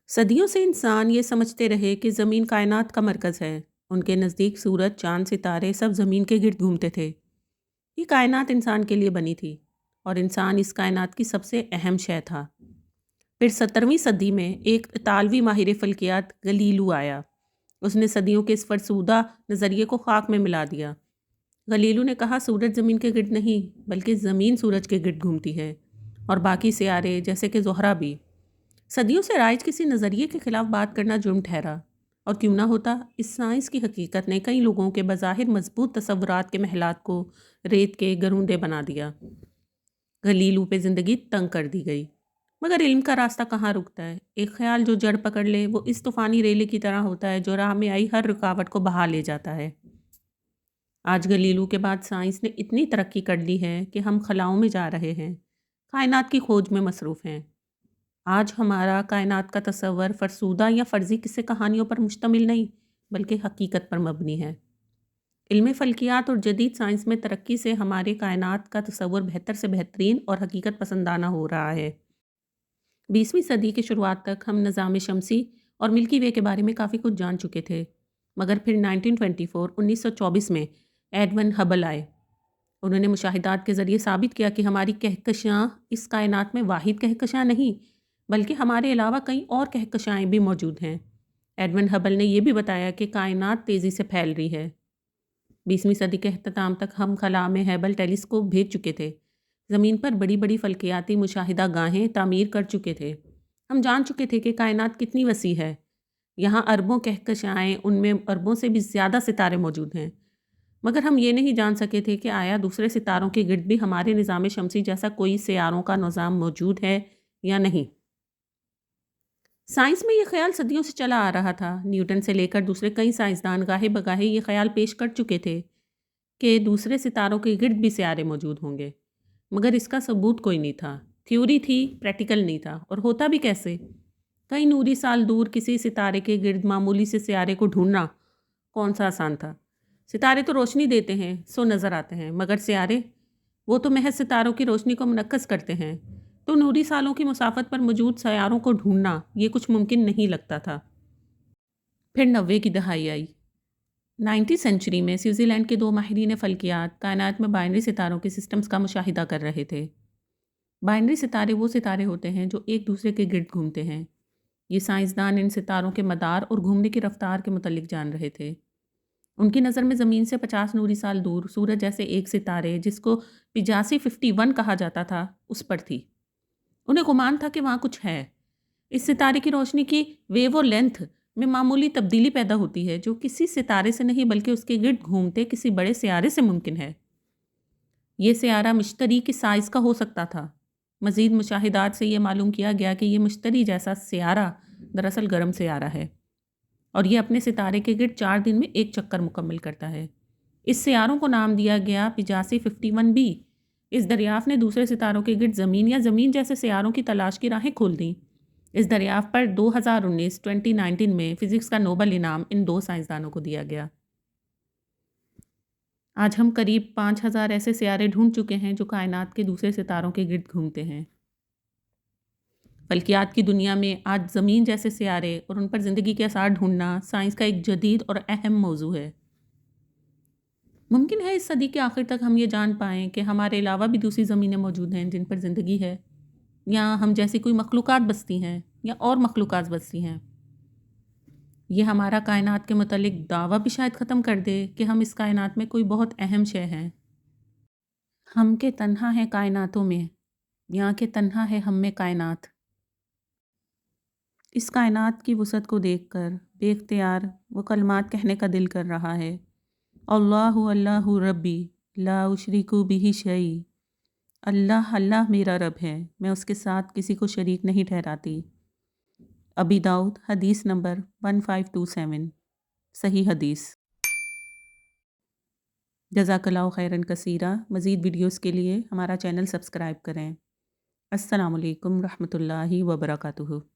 صدیوں سے انسان یہ سمجھتے رہے کہ زمین کائنات کا مرکز ہے۔ ان کے نزدیک سورج، چاند، ستارے سب زمین کے گرد گھومتے تھے۔ یہ کائنات انسان کے لیے بنی تھی اور انسان اس کائنات کی سب سے اہم شے تھا۔ پھر 17ویں صدی میں ایک اطالوی ماہر فلکیات گلیلو آیا۔ اس نے صدیوں کے اس فرسودہ نظریے کو خاک میں ملا دیا۔ گلیلو نے کہا سورج زمین کے گرد نہیں بلکہ زمین سورج کے گرد گھومتی ہے، اور باقی سیارے جیسے کہ زہرہ بھی۔ صدیوں سے رائج کسی نظریے کے خلاف بات کرنا جرم ٹھہرا، اور کیوں نہ ہوتا، اس سائنس کی حقیقت نے کئی لوگوں کے بظاہر مضبوط تصورات کے محلات کو ریت کے گروندے بنا دیا۔ گلیلو پہ زندگی تنگ کر دی گئی، مگر علم کا راستہ کہاں رکتا ہے؟ ایک خیال جو جڑ پکڑ لے وہ اس طوفانی ریلے کی طرح ہوتا ہے جو راہ میں آئی ہر رکاوٹ کو بہا لے جاتا ہے۔ آج گلیلو کے بعد سائنس نے اتنی ترقی کر لی ہے کہ ہم خلاؤں میں جا رہے ہیں، کائنات کی کھوج میں مصروف ہیں۔ آج ہمارا کائنات کا تصور فرسودہ یا فرضی قصے کہانیوں پر مشتمل نہیں بلکہ حقیقت پر مبنی ہے۔ علم فلکیات اور جدید سائنس میں ترقی سے ہمارے کائنات کا تصور بہتر سے بہترین اور حقیقت پسندانہ ہو رہا ہے۔ 20ویں صدی کے شروعات تک ہم نظام شمسی اور ملکی وے کے بارے میں کافی کچھ جان چکے تھے، مگر پھر 1924 میں ایڈون ہبل آئے۔ انہوں نے مشاہدات کے ذریعے ثابت کیا کہ ہماری کہکشاں اس کائنات میں واحد کہکشاں نہیں بلکہ ہمارے علاوہ کئی اور کہکشائیں بھی موجود ہیں۔ ایڈون ہبل نے یہ بھی بتایا کہ کائنات تیزی سے پھیل رہی ہے۔ 20ویں صدی کے اختتام تک ہم خلا میں ہبل ٹیلیسکوپ بھیج چکے تھے، زمین پر بڑی بڑی فلکیاتی مشاہدہ گاہیں تعمیر کر چکے تھے۔ ہم جان چکے تھے کہ کائنات کتنی وسیع ہے، یہاں اربوں کہکشائیں، ان میں اربوں سے بھی زیادہ ستارے موجود ہیں، مگر ہم یہ نہیں جان سکے تھے کہ آیا دوسرے ستاروں کے گرد بھی ہمارے نظام شمسی جیسا کوئی سیاروں کا نظام موجود ہے یا نہیں۔ سائنس میں یہ خیال صدیوں سے چلا آ رہا تھا۔ نیوٹن سے لے کر دوسرے کئی سائنسدان گاہے بگاہے یہ خیال پیش کر چکے تھے کہ دوسرے ستاروں کے گرد بھی سیارے موجود ہوں گے، مگر اس کا ثبوت کوئی نہیں تھا۔ تھیوری تھی، پریکٹیکل نہیں تھا، اور ہوتا بھی کیسے؟ کئی نوری سال دور کسی ستارے کے گرد معمولی سے سیارے کو ڈھونڈنا کون سا آسان تھا؟ ستارے تو روشنی دیتے ہیں، سو نظر آتے ہیں، مگر سیارے، وہ تو محض ستاروں کی روشنی کو منعکس کرتے ہیں، تو نوری سالوں کی مسافت پر موجود سیاروں کو ڈھونڈنا یہ کچھ ممکن نہیں لگتا تھا۔ پھر 90 کی دہائی آئی۔ 19 سینچری میں سوئٹزر لینڈ کے 2 ماہرین فلکیات کائنات میں بائنری ستاروں کے سسٹمز کا مشاہدہ کر رہے تھے۔ بائنری ستارے وہ ستارے ہوتے ہیں جو ایک دوسرے کے گرد گھومتے ہیں۔ یہ سائنسدان ان ستاروں کے مدار اور گھومنے کی رفتار کے متعلق جان رہے تھے۔ ان کی نظر میں زمین سے 50 نوری سال دور سورج جیسے ایک ستارے جس کو پجاسی 51 کہا جاتا تھا اس پر تھی۔ انہیں گمان تھا کہ وہاں کچھ ہے۔ اس ستارے کی روشنی کی ویو لینتھ میں معمولی تبدیلی پیدا ہوتی ہے جو کسی ستارے سے نہیں بلکہ اس کے گرد گھومتے کسی بڑے سیارے سے ممکن ہے۔ یہ سیارہ مشتری کی سائز کا ہو سکتا تھا۔ مزید مشاہدات سے یہ معلوم کیا گیا کہ یہ مشتری جیسا سیارہ دراصل گرم سیارہ ہے، اور یہ اپنے ستارے کے گرد 4 دن میں ایک چکر مکمل کرتا ہے۔ اس سیاروں کو نام دیا گیا پجاسی 51b۔ اس دریافت نے دوسرے ستاروں کے گرد زمین یا زمین جیسے سیاروں کی تلاش کی راہیں کھول دیں۔ اس دریافت پر 2019 میں فزکس کا نوبل انعام ان 2 سائنسدانوں کو دیا گیا۔ آج ہم قریب 5000 ایسے سیارے ڈھونڈ چکے ہیں جو کائنات کے دوسرے ستاروں کے گرد گھومتے ہیں۔ فلکیات کی دنیا میں آج زمین جیسے سیارے اور ان پر زندگی کے آثار ڈھونڈنا سائنس کا ایک جدید اور اہم موضوع ہے۔ ممکن ہے اس صدی کے آخر تک ہم یہ جان پائیں کہ ہمارے علاوہ بھی دوسری زمینیں موجود ہیں جن پر زندگی ہے، یا ہم جیسی کوئی مخلوقات بستی ہیں یا اور مخلوقات بستی ہیں۔ یہ ہمارا کائنات کے متعلق دعویٰ بھی شاید ختم کر دے کہ ہم اس کائنات میں کوئی بہت اہم شے ہیں۔ ہم کے تنہا ہیں کائناتوں میں، یہاں کے تنہا ہے ہم میں کائنات۔ اس کائنات کی وسعت کو دیکھ کر بے اختیار وہ کلمات کہنے کا دل کر رہا ہے۔ اللہ اللہ ربی لا اشرک بہ شیء۔ اللہ اللہ میرا رب ہے، میں اس کے ساتھ کسی کو شریک نہیں ٹھہراتی۔ ابی داؤد حدیث نمبر 1527، صحیح حدیث۔ جزاک اللہ خیراً کثیرا۔ مزید ویڈیوز کے لیے ہمارا چینل سبسکرائب کریں۔ السلام علیکم ورحمۃ اللہ وبرکاتہ۔